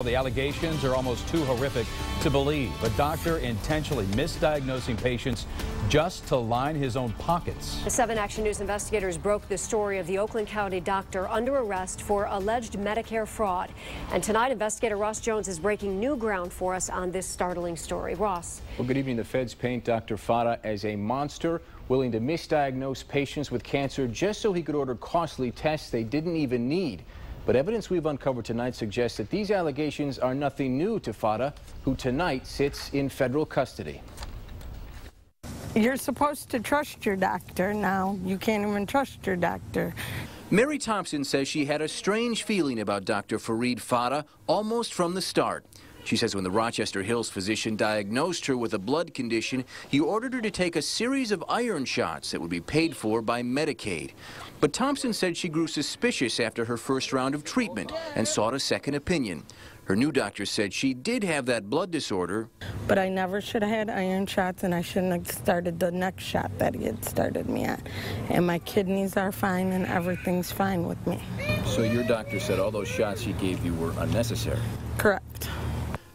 The allegations are almost too horrific to believe. A doctor intentionally misdiagnosing patients just to line his own pockets. The 7 Action News investigators broke the story of the Oakland County doctor under arrest for alleged Medicare fraud. And tonight, investigator Ross Jones is breaking new ground for us on this startling story. Ross. Well, good evening. The feds paint Dr. Fata as a monster, willing to misdiagnose patients with cancer just so he could order costly tests they didn't even need. But evidence we've uncovered tonight suggests that these allegations are nothing new to Fata, who tonight sits in federal custody. You're supposed to trust your doctor. Now you can't even trust your doctor. Mary Thompson says she had a strange feeling about Dr. Fareed Fata almost from the start. She says when the Rochester Hills physician diagnosed her with a blood condition, he ordered her to take a series of iron shots that would be paid for by Medicaid. But Thompson said she grew suspicious after her first round of treatment and sought a second opinion. Her new doctor said she did have that blood disorder. But I never should have had iron shots, and I shouldn't have started the next shot that he had started me at. And my kidneys are fine, and everything's fine with me. So your doctor said all those shots he gave you were unnecessary? Correct.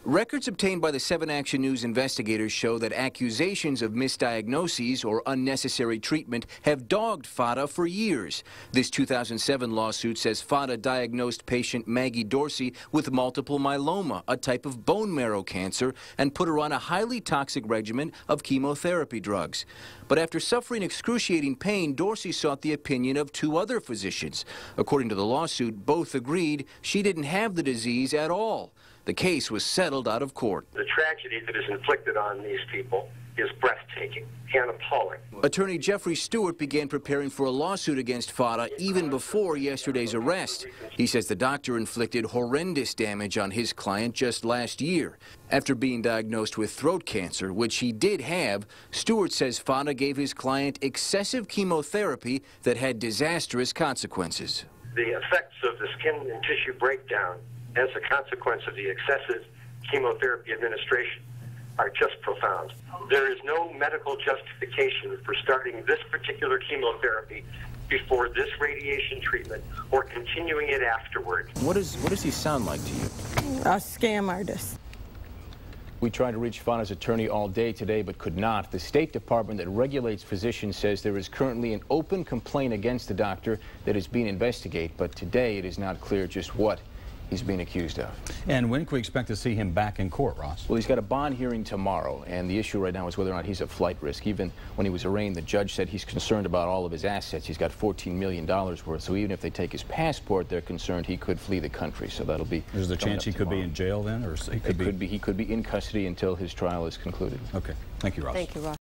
Records obtained by the 7 Action News investigators show that accusations of misdiagnoses or unnecessary treatment have dogged Fata for years. This 2007 lawsuit says Fata diagnosed patient Maggie Dorsey with multiple myeloma, a type of bone marrow cancer, and put her on a highly toxic regimen of chemotherapy drugs. But after suffering excruciating pain, Dorsey sought the opinion of 2 other physicians. According to the lawsuit, both agreed she didn't have the disease at all. The case was settled out of court. The tragedy that is inflicted on these people is breathtaking and appalling. Attorney Jeffrey Stewart began preparing for a lawsuit against Fata even before yesterday's arrest. He says the doctor inflicted horrendous damage on his client just last year. After being diagnosed with throat cancer, which he did have, Stewart says Fata gave his client excessive chemotherapy that had disastrous consequences. The effects of the skin and tissue breakdown as a consequence of the excessive chemotherapy administration are just profound. There is no medical justification for starting this particular chemotherapy before this radiation treatment or continuing it afterward. What does he sound like to you? A scam artist. We tried to reach Fata's attorney all day today but could not. The State Department that regulates physicians says there is currently an open complaint against the doctor that is being investigated, but today it is not clear just what he's being accused of. And when can we expect to see him back in court, Ross? Well, he's got a bond hearing tomorrow, and the issue right now is whether or not he's a flight risk. Even when he was arraigned, the judge said he's concerned about all of his assets. He's got $14 million worth, so even if they take his passport, they're concerned he could flee the country. So that'll be. Is there a chance he could be in jail then, or he could be? He could be in custody until his trial is concluded. Okay. Thank you, Ross. Thank you, Ross.